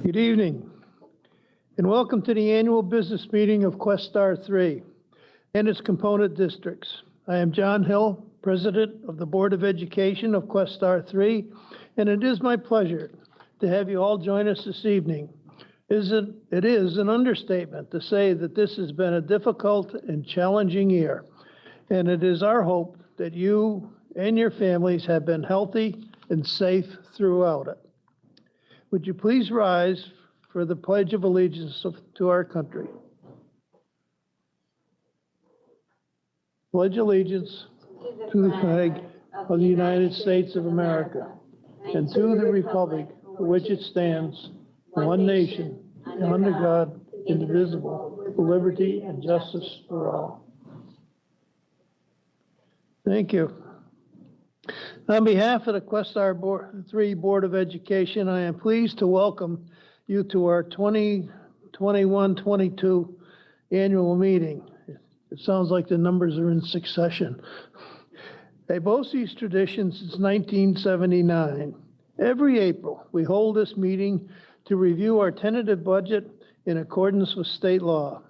Good evening, and welcome to the annual business meeting of Questar III and its component districts. I am John Hill, President of the Board of Education of Questar III, and it is my pleasure to have you all join us this evening. It is an understatement to say that this has been a difficult and challenging year, and it is our hope that you and your families have been healthy and safe throughout it. Would you please rise for the Pledge of Allegiance to our country? Pledge allegiance to the flag of the United States of America and to the republic for which it stands, one nation, under God, indivisible, with liberty and justice for all. Thank you. On behalf of the Questar III Board of Education, I am pleased to welcome you to our 2021-22 annual meeting. It sounds like the numbers are in succession. A BOCES tradition since 1979. Every April, we hold this meeting to review our tentative budget in accordance with state law.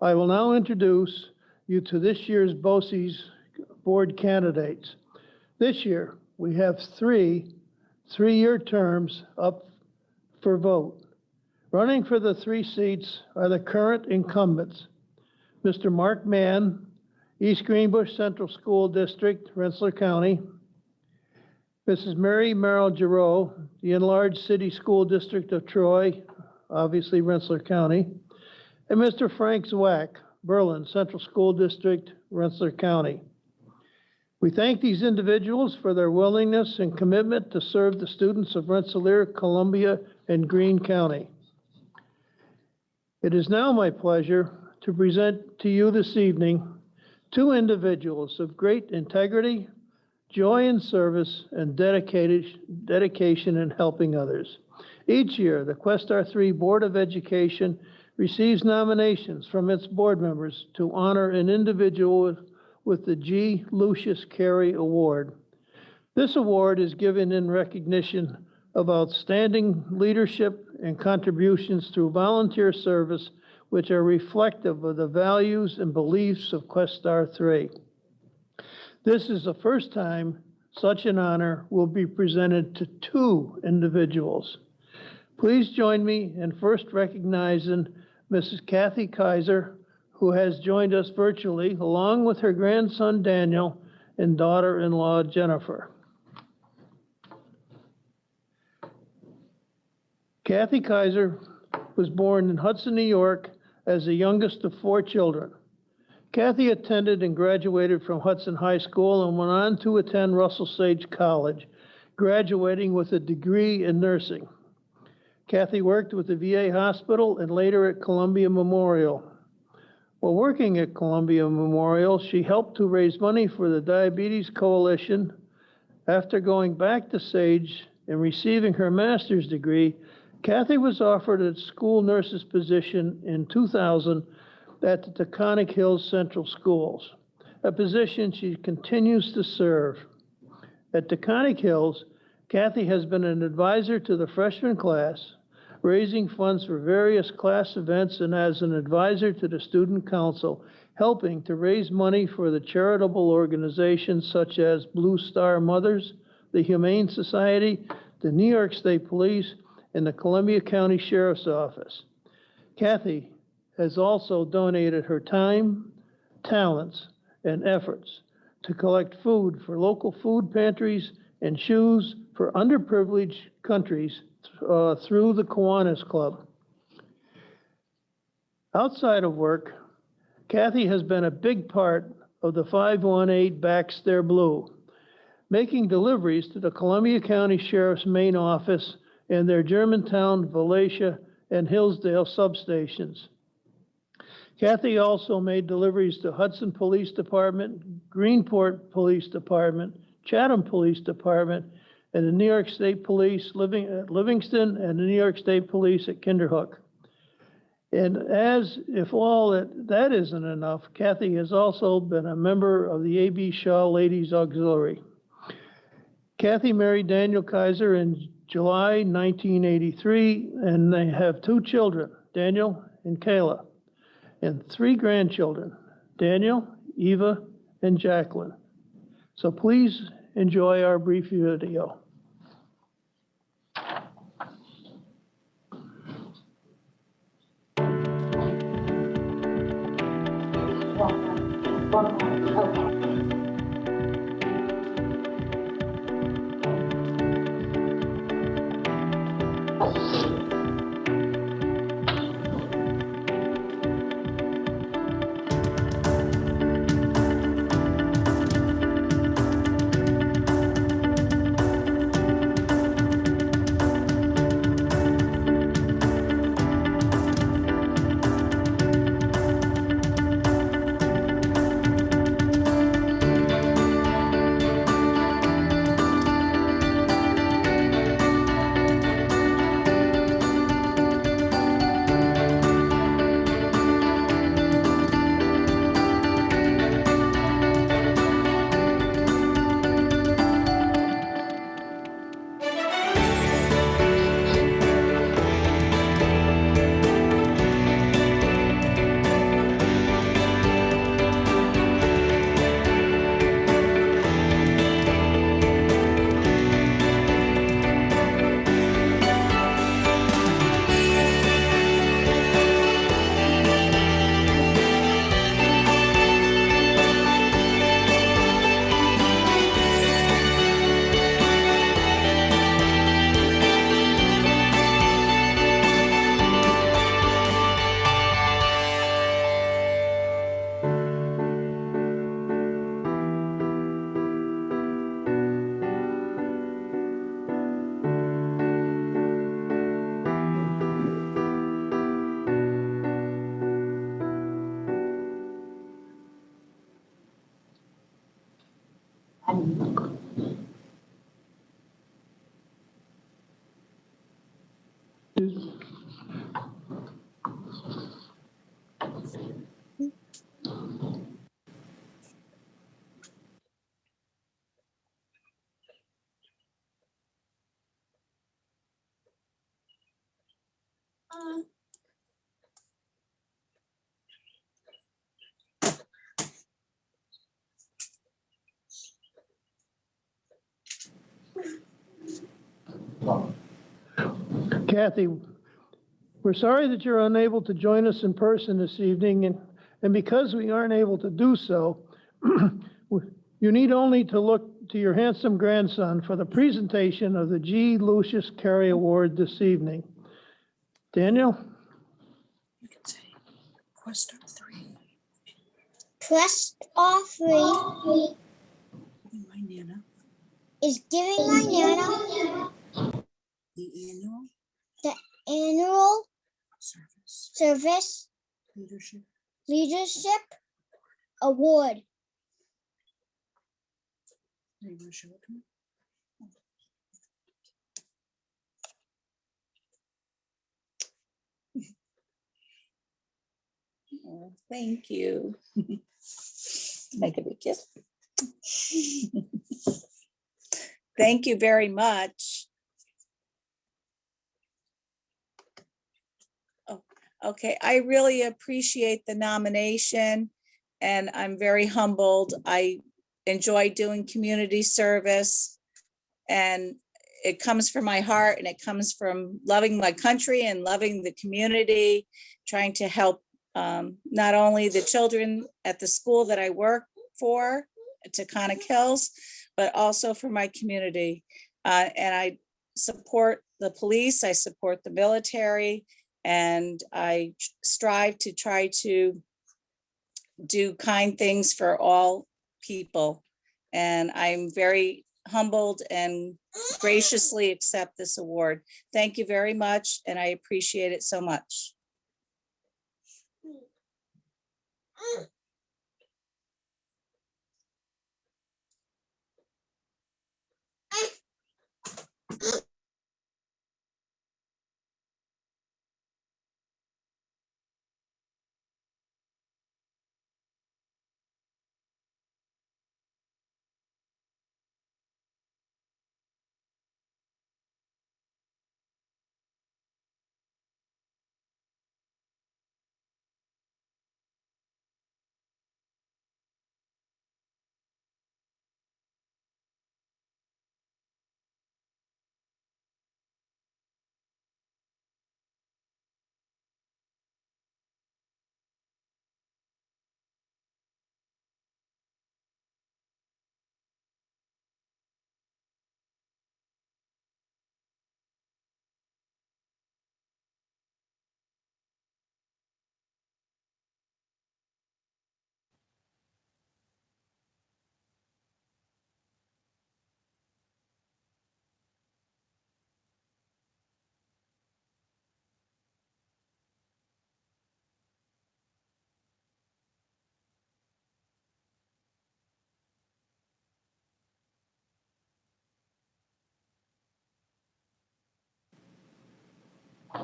I will now introduce you to this year's BOCES board candidates. This year, we have three-year terms up for vote. Running for the three seats are the current incumbents, Mr. Mark Mann, East Greenbush Central School District, Rensselaer County, Mrs. Mary Merrill Giroux, the enlarged City School District of Troy, obviously Rensselaer County, and Mr. Frank Zwack, Berlin Central School District, Rensselaer County. We thank these individuals for their willingness and commitment to serve the students of Rensselaer, Columbia, and Greene County. It is now my pleasure to present to you this evening two individuals of great integrity, joy in service, and dedication in helping others. Each year, the Questar III Board of Education receives nominations from its board members to honor an individual with the G. Lucius Cary Award. This award is given in recognition of outstanding leadership and contributions through volunteer service, which are reflective of the values and beliefs of Questar III. This is the first time such an honor will be presented to two individuals. Please join me in first recognizing Mrs. Kathy Kaiser, who has joined us virtually, along with her grandson Daniel and daughter-in-law Jennifer. Kathy Kaiser was born in Hudson, New York, as the youngest of four children. Kathy attended and graduated from Hudson High School and went on to attend Russell Sage College, graduating with a degree in nursing. Kathy worked with the VA hospital and later at Columbia Memorial. While working at Columbia Memorial, she helped to raise money for the Diabetes Coalition. After going back to Sage and receiving her master's degree, Kathy was offered a school nurse's position in 2000 at the Taconic Hills Central Schools, a position she continues to serve. At Taconic Hills, Kathy has been an advisor to the freshman class, raising funds for various class events, and as an advisor to the student council, helping to raise money for the charitable organizations such as Blue Star Mothers, the Humane Society, the New York State Police, and the Columbia County Sheriff's Office. Kathy has also donated her time, talents, and efforts to collect food for local food pantries and shoes for underprivileged countries through the Kiwanis Club. Outside of work, Kathy has been a big part of the 518 Backstair Blue, making deliveries to the Columbia County Sheriff's main office and their Germantown, Valatia, and Hillsdale substations. Kathy also made deliveries to Hudson Police Department, Greenport Police Department, Chatham Police Department, and the New York State Police at Livingston, and the New York State Police at Kinderhook. And as if all that isn't enough, Kathy has also been a member of the A.B. Shaw Ladies Auxiliary. Kathy married Daniel Kaiser in July 1983, and they have 2 children, Daniel and Kayla, and 3 grandchildren, Daniel, Eva, and Jacqueline. So please enjoy our brief video. Kathy, we're sorry that you're unable to join us in person this evening, and because we aren't able to do so, you need only to look to your handsome grandson for the presentation of the G. Lucius Cary Award this evening. Daniel? You can say Questar III. Questar III My Nana. is giving my Nana The annual the annual service service leadership. award. Are you going to show it to me? Oh, thank you. Make a big kiss. Thank you very much. Oh, okay, I really appreciate the nomination and I'm very humbled. I enjoy doing community service and it comes from my heart and it comes from loving my country and loving the community, trying to help not only the children at the school that I work for, Taconic Hills, but also for my community. And I support the police, I support the military, and I strive to try to do kind things for all people. And I'm very humbled and graciously accept this award. Thank you very much, and I appreciate it so much.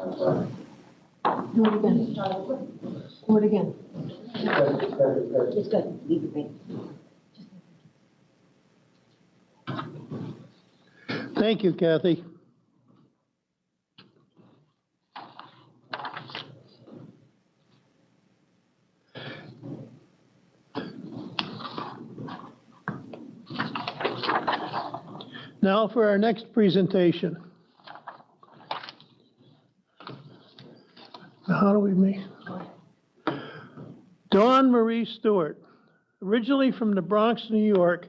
Do it again. Do it again. It's good. Leave it be. Thank you, Kathy. Now for our next presentation. How do we make? Dawn Marie Stewart, originally from the Bronx, New York,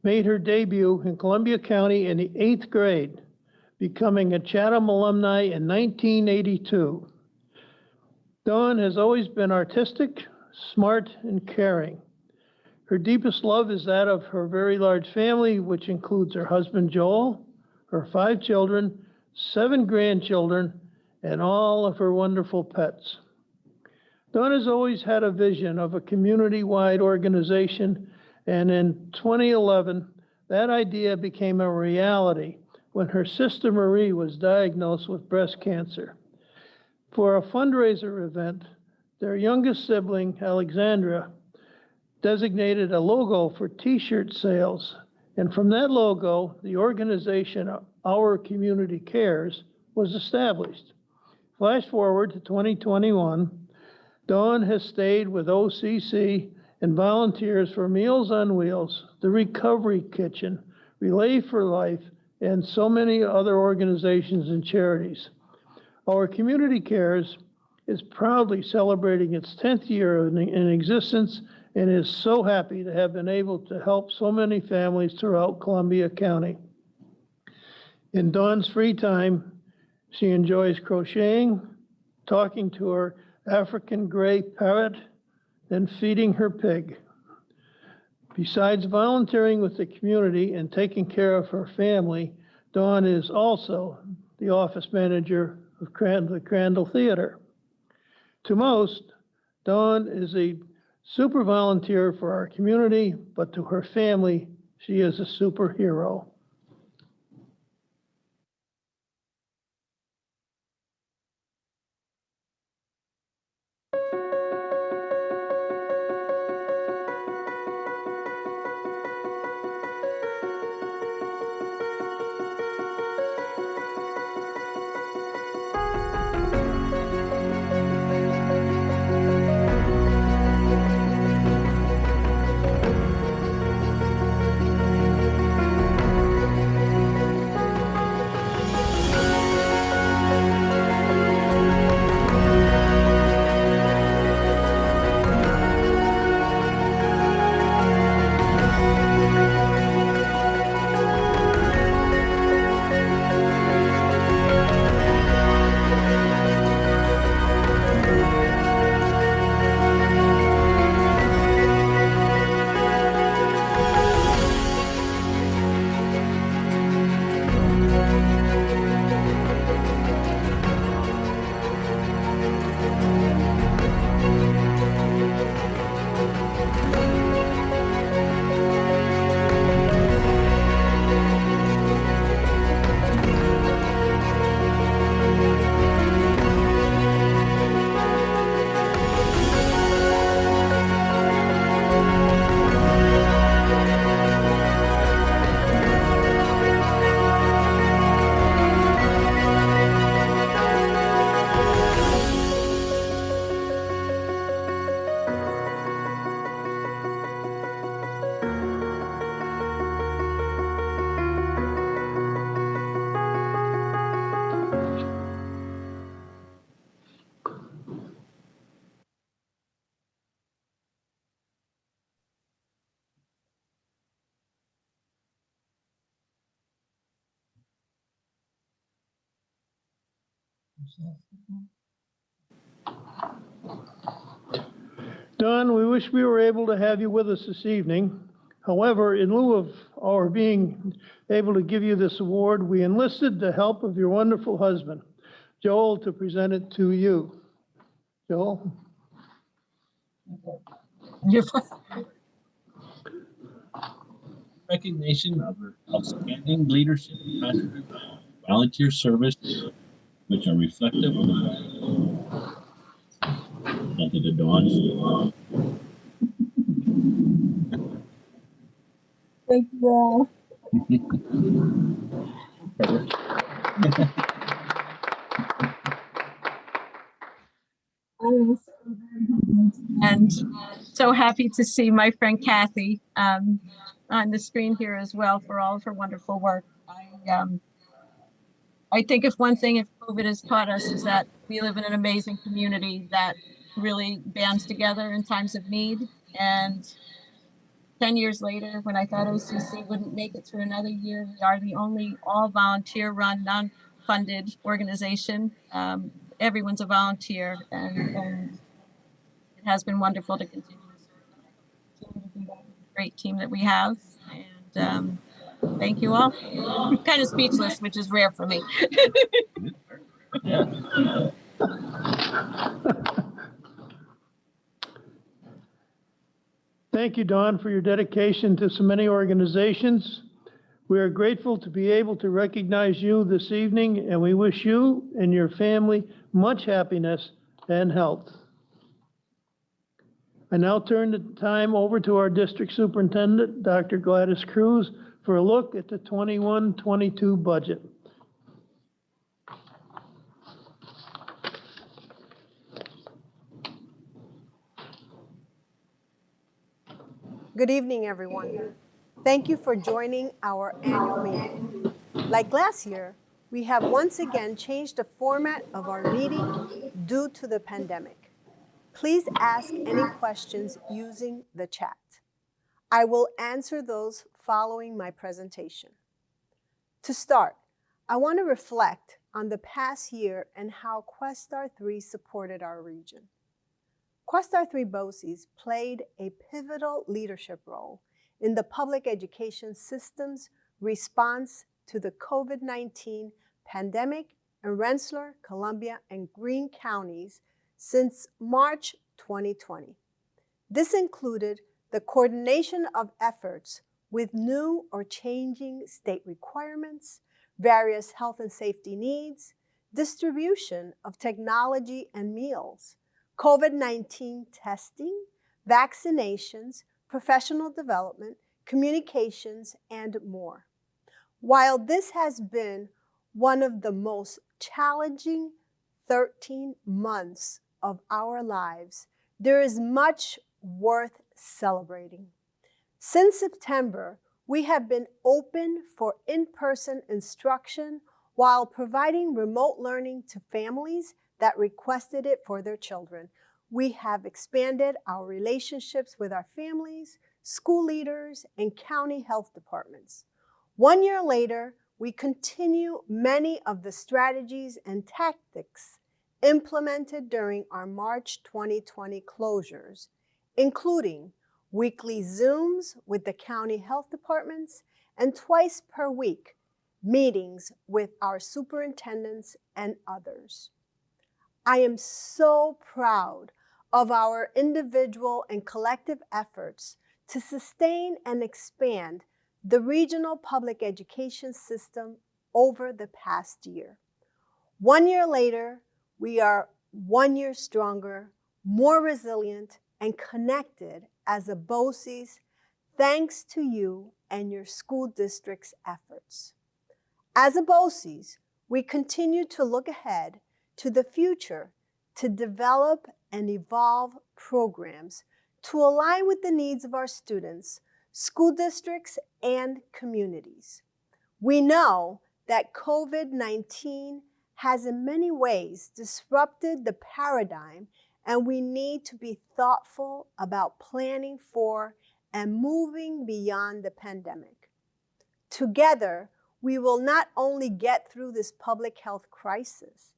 made her debut in Columbia County in the 8th grade, becoming a Chatham alumni in 1982. Dawn has always been artistic, smart, and caring. Her deepest love is that of her very large family, which includes her husband Joel, her 5 children, 7 grandchildren, and all of her wonderful pets. Dawn has always had a vision of a community-wide organization, and in 2011, that idea became a reality when her sister Marie was diagnosed with breast cancer. For a fundraiser event, their youngest sibling, Alexandra, designated a logo for T-shirt sales, and from that logo, the organization Our Community Cares was established. Flash forward to 2021, Dawn has stayed with OCC and volunteers for Meals on Wheels, the Recovery Kitchen, Relay for Life, and so many other organizations and charities. Our Community Cares is proudly celebrating its 10th year in existence and is so happy to have been able to help so many families throughout Columbia County. In Dawn's free time, she enjoys crocheting, talking to her African gray parrot, and feeding her pig. Besides volunteering with the community and taking care of her family, Dawn is also the office manager of the Crandall Theater. To most, Dawn is a super volunteer for our community, but to her family, she is a superhero. Don, we wish we were able to have you with us this evening. However, in lieu of our being able to give you this award, we enlisted the help of your wonderful husband, Joel, to present it to you. Joel? Recognition of her outstanding leadership, contribution, volunteer service, which are reflective of the dawn. Thank you all. And so happy to see my friend Kathy on the screen here as well for all of her wonderful work. I think if one thing if COVID has taught us is that we live in an amazing community that really bands together in times of need. And 10 years later, when I thought OCC wouldn't make it through another year, we are the only all volunteer run, non-funded organization. Everyone's a volunteer, and it has been wonderful to continue to do that with the great team that we have. And thank you all. I'm kind of speechless, which is rare for me. Thank you, Dawn, for your dedication to so many organizations. We are grateful to be able to recognize you this evening, and we wish you and your family much happiness and health. I now turn the time over to our district superintendent, Dr. Gladys Cruz, for a look at the 21-22 budget. Good evening, everyone. Thank you for joining our annual meeting. Like last year, we have once again changed the format of our meeting due to the pandemic. Please ask any questions using the chat. I will answer those following my presentation. To start, I want to reflect on the past year and how Questar III supported our region. Questar III BOCES played a pivotal leadership role in the public education system's response to the COVID-19 pandemic in Rensselaer, Columbia, and Greene counties since March 2020. This included the coordination of efforts with new or changing state requirements, various health and safety needs, distribution of technology and meals, COVID-19 testing, vaccinations, professional development, communications, and more. While this has been one of the most challenging 13 months of our lives, there is much worth celebrating. Since September, we have been open for in-person instruction while providing remote learning to families that requested it for their children. We have expanded our relationships with our families, school leaders, and county health departments. 1 year later, we continue many of the strategies and tactics implemented during our March 2020 closures, including weekly Zooms with the county health departments and twice per week meetings with our superintendents and others. I am so proud of our individual and collective efforts to sustain and expand the regional public education system over the past year. 1 year later, we are 1 year stronger, more resilient, and connected as a BOCES, thanks to you and your school district's efforts. As a BOCES, we continue to look ahead to the future to develop and evolve programs to align with the needs of our students, school districts, and communities. We know that COVID-19 has in many ways disrupted the paradigm, and we need to be thoughtful about planning for and moving beyond the pandemic. Together, we will not only get through this public health crisis,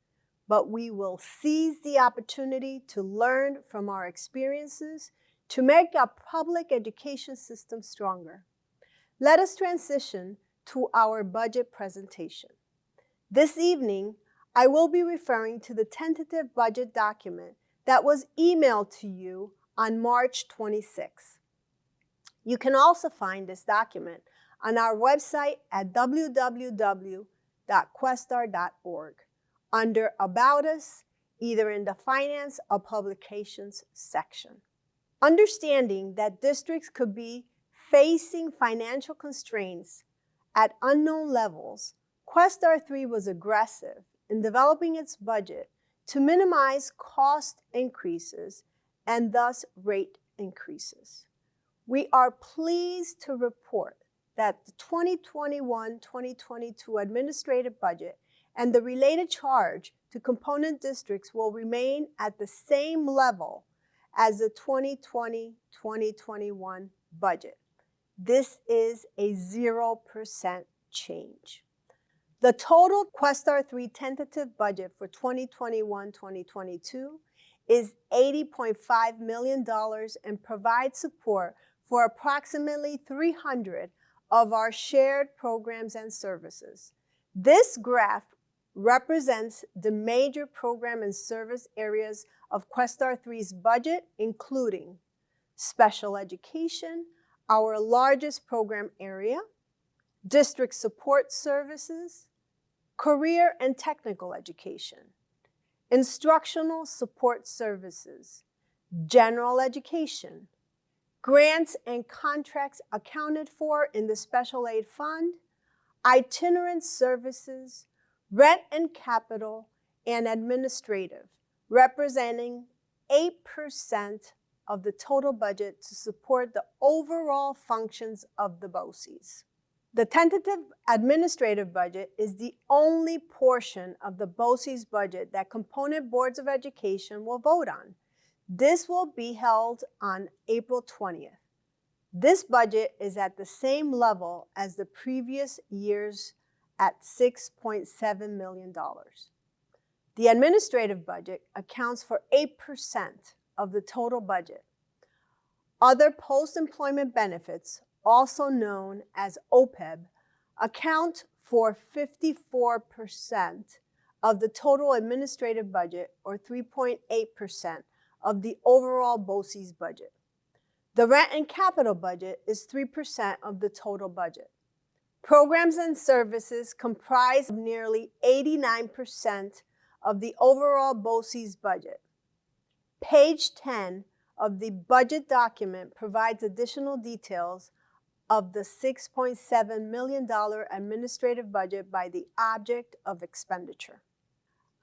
but we will seize the opportunity to learn from our experiences to make our public education system stronger. Let us transition to our budget presentation. This evening, I will be referring to the tentative budget document that was emailed to you on March 26. You can also find this document on our website at www.questar.org. under About Us, either in the Finance or Publications section. Understanding that districts could be facing financial constraints at unknown levels, Questar III was aggressive in developing its budget to minimize cost increases and thus rate increases. We are pleased to report that the 2021-2022 administrative budget and the related charge to component districts will remain at the same level as the 2020-2021 budget. This is a 0% change. The total Questar III tentative budget for 2021-2022 is $80.5 million and provides support for approximately 300 of our shared programs and services. This graph represents the major program and service areas of Questar III's budget, including special education, our largest program area, district support services, career and technical education, instructional support services, general education, grants and contracts accounted for in the Special Aid Fund, itinerant services, rent and capital, and administrative, representing 8% of the total budget to support the overall functions of the BOCES. The tentative administrative budget is the only portion of the BOCES budget that component boards of education will vote on. This will be held on April 20th. This budget is at the same level as the previous year's at $6.7 million. The administrative budget accounts for 8% of the total budget. Other post-employment benefits, also known as OPEB, account for 54% of the total administrative budget, or 3.8% of the overall BOCES budget. The rent and capital budget is 3% of the total budget. Programs and services comprise nearly 89% of the overall BOCES budget. Page 10 of the budget document provides additional details of the $6.7 million administrative budget by the object of expenditure.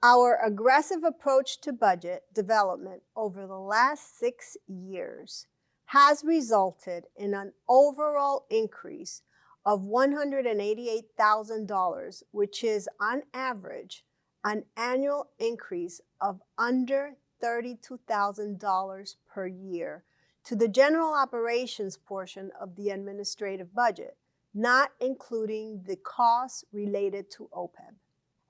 Our aggressive approach to budget development over the last 6 years has resulted in an overall increase of $188,000, which is on average an annual increase of under $32,000 per year to the general operations portion of the administrative budget, not including the costs related to OPEB.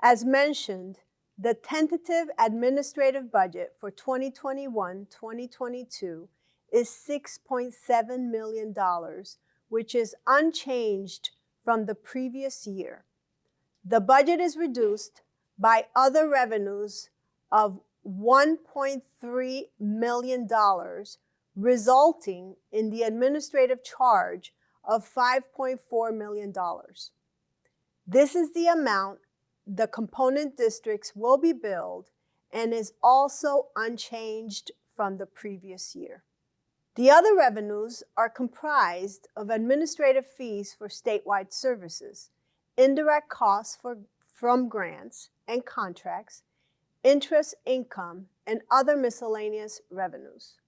As mentioned, the tentative administrative budget for 2021-2022 is $6.7 million, which is unchanged from the previous year. The budget is reduced by other revenues of $1.3 million, resulting in the administrative charge of $5.4 million. This is the amount the component districts will be billed and is also unchanged from the previous year. The other revenues are comprised of administrative fees for statewide services, indirect costs from grants and contracts, interest income, and other miscellaneous revenues.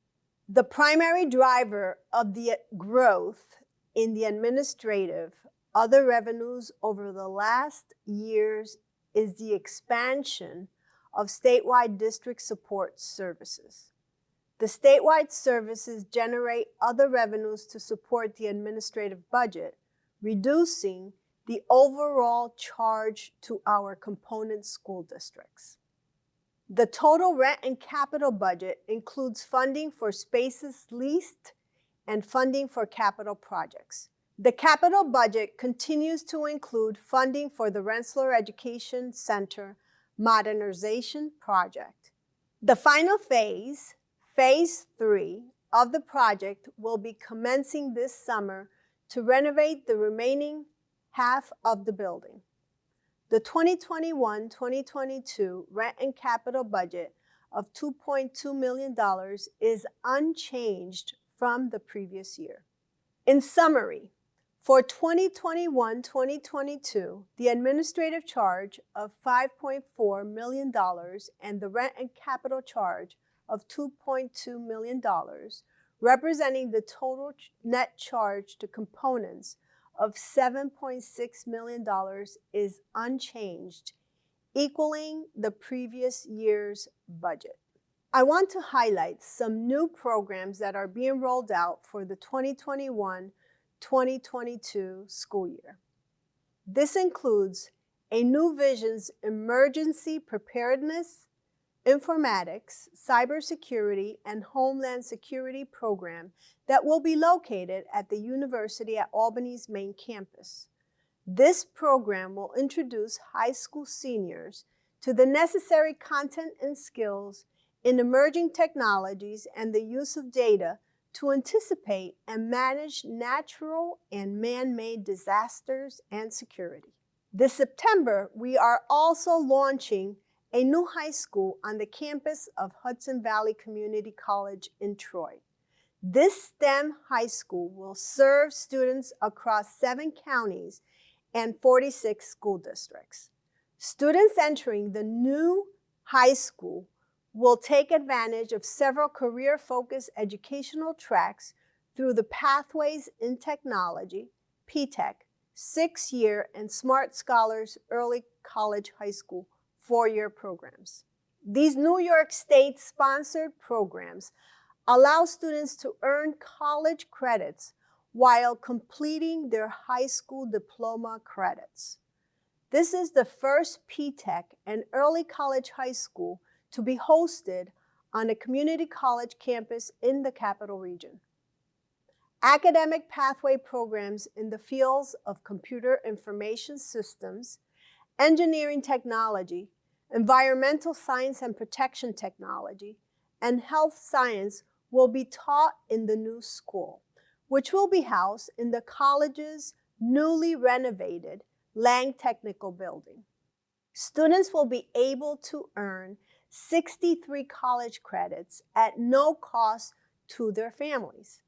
The primary driver of the growth in the administrative other revenues over the last years is the expansion of statewide district support services. The statewide services generate other revenues to support the administrative budget, reducing the overall charge to our component school districts. The total rent and capital budget includes funding for spaces leased and funding for capital projects. The capital budget continues to include funding for the Rensselaer Education Center modernization project. The final phase, Phase 3 of the project, will be commencing this summer to renovate the remaining half of the building. The 2021-2022 rent and capital budget of $2.2 million is unchanged from the previous year. In summary, for 2021-2022, the administrative charge of $5.4 million and the rent and capital charge of $2.2 million, representing the total net charge to components of $7.6 million, is unchanged, equaling the previous year's budget. I want to highlight some new programs that are being rolled out for the 2021-2022 school year. This includes a New Vision's Emergency Preparedness, Informatics, Cybersecurity, and Homeland Security program that will be located at the University at Albany's main campus. This program will introduce high school seniors to the necessary content and skills in emerging technologies and the use of data to anticipate and manage natural and man-made disasters and security. This September, we are also launching a new high school on the campus of Hudson Valley Community College in Troy. This STEM high school will serve students across 7 counties and 46 school districts. Students entering the new high school will take advantage of several career-focused educational tracks through the Pathways in Technology, PTech, 6-year, and Smart Scholars Early College High School 4-year programs. These New York State-sponsored programs allow students to earn college credits while completing their high school diploma credits. This is the first PTech and early college high school to be hosted on a community college campus in the Capital Region. Academic pathway programs in the fields of computer information systems, engineering technology, environmental science and protection technology, and health science will be taught in the new school, which will be housed in the college's newly renovated Lang Technical Building. Students will be able to earn 63 college credits at no cost to their families.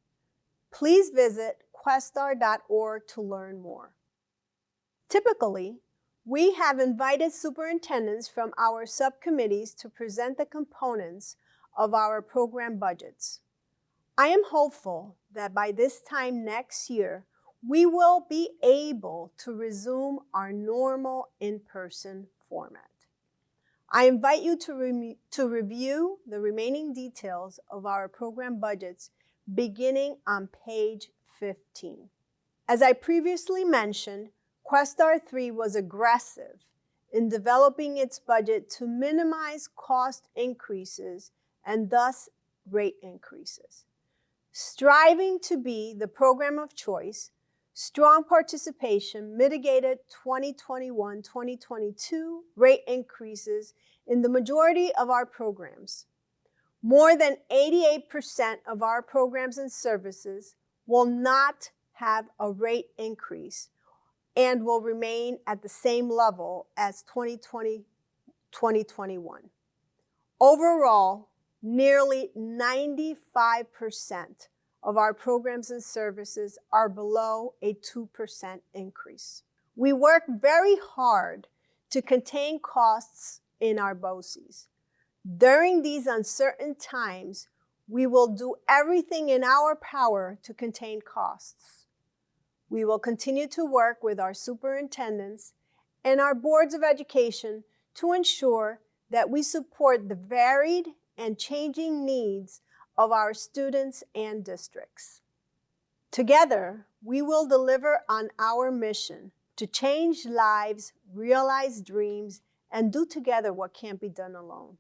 Please visit questar.org to learn more. Typically, we have invited superintendents from our subcommittees to present the components of our program budgets. I am hopeful that by this time next year, we will be able to resume our normal in-person format. I invite you to review the remaining details of our program budgets beginning on page 15. As I previously mentioned, Questar III was aggressive in developing its budget to minimize cost increases and thus rate increases. Striving to be the program of choice, strong participation mitigated 2021-2022 rate increases in the majority of our programs. More than 88% of our programs and services will not have a rate increase and will remain at the same level as 2020-2021. Overall, nearly 95% of our programs and services are below a 2% increase. We work very hard to contain costs in our BOCES. During these uncertain times, we will do everything in our power to contain costs. We will continue to work with our superintendents and our boards of education to ensure that we support the varied and changing needs of our students and districts. Together, we will deliver on our mission to change lives, realize dreams, and do together what can't be done alone.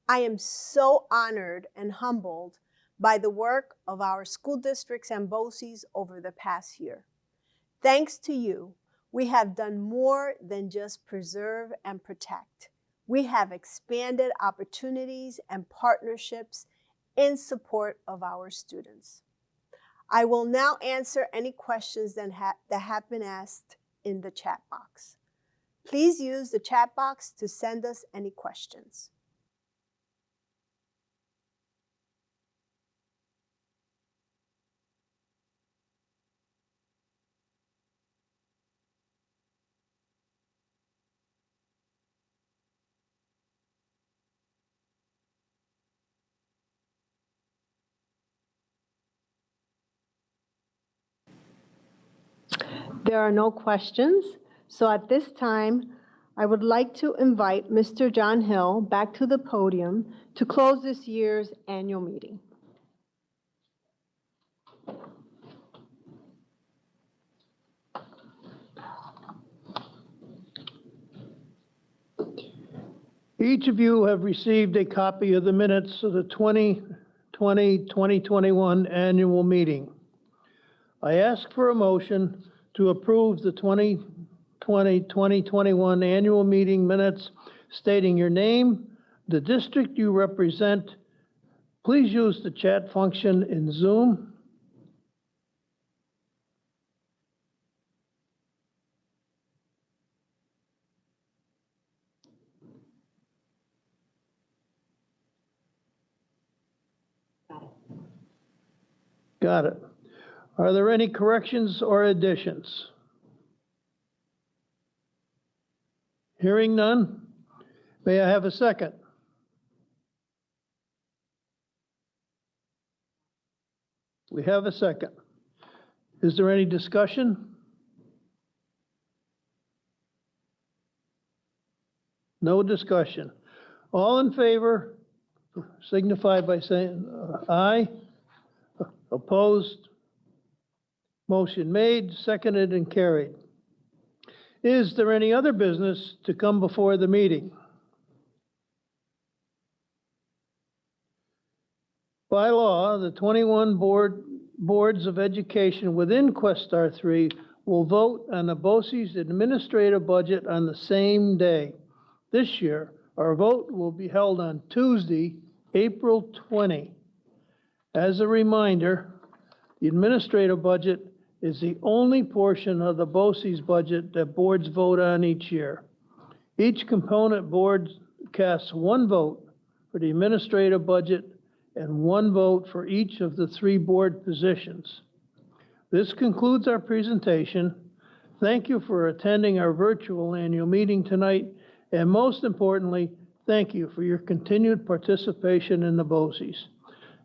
I am so honored and humbled by the work of our school districts and BOCES over the past year. Thanks to you, we have done more than just preserve and protect. We have expanded opportunities and partnerships in support of our students. I will now answer any questions that have been asked in the chat box. Please use the chat box to send us any questions. There are no questions. So at this time, I would like to invite Mr. John Hill back to the podium to close this year's annual meeting. Each of you have received a copy of the minutes of the 2020-2021 annual meeting. I ask for a motion to approve the 2020-2021 annual meeting minutes stating your name, the district you represent. Please use the chat function in Zoom. Got it. Are there any corrections or additions? Hearing none, may I have a second? We have a second. Is there any discussion? No discussion. All in favor, signify by saying aye. Opposed? Motion made, seconded, and carried. Is there any other business to come before the meeting? By law, the 21 boards of education within Questar III will vote on the BOCES administrative budget on the same day. This year, our vote will be held on Tuesday, April 20. As a reminder, the administrative budget is the only portion of the BOCES budget that boards vote on each year. Each component board casts one vote for the administrative budget and one vote for each of the 3 board positions. This concludes our presentation. Thank you for attending our virtual annual meeting tonight, and most importantly, thank you for your continued participation in the BOCES.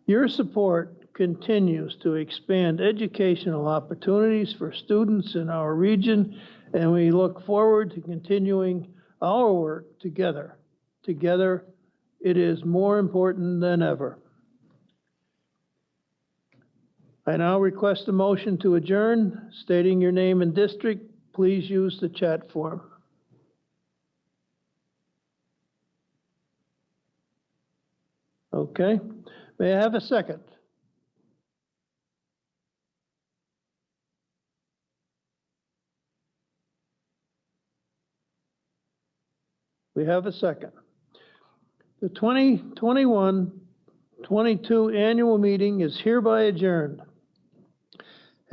Your support continues to expand educational opportunities for students in our region, and we look forward to continuing our work together. Together, it is more important than ever. I now request a motion to adjourn, stating your name and district. Please use the chat form. Okay. May I have a second? We have a second. The 2021-22 annual meeting is hereby adjourned.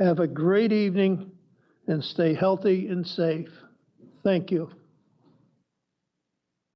Have a great evening and stay healthy and safe. Thank you.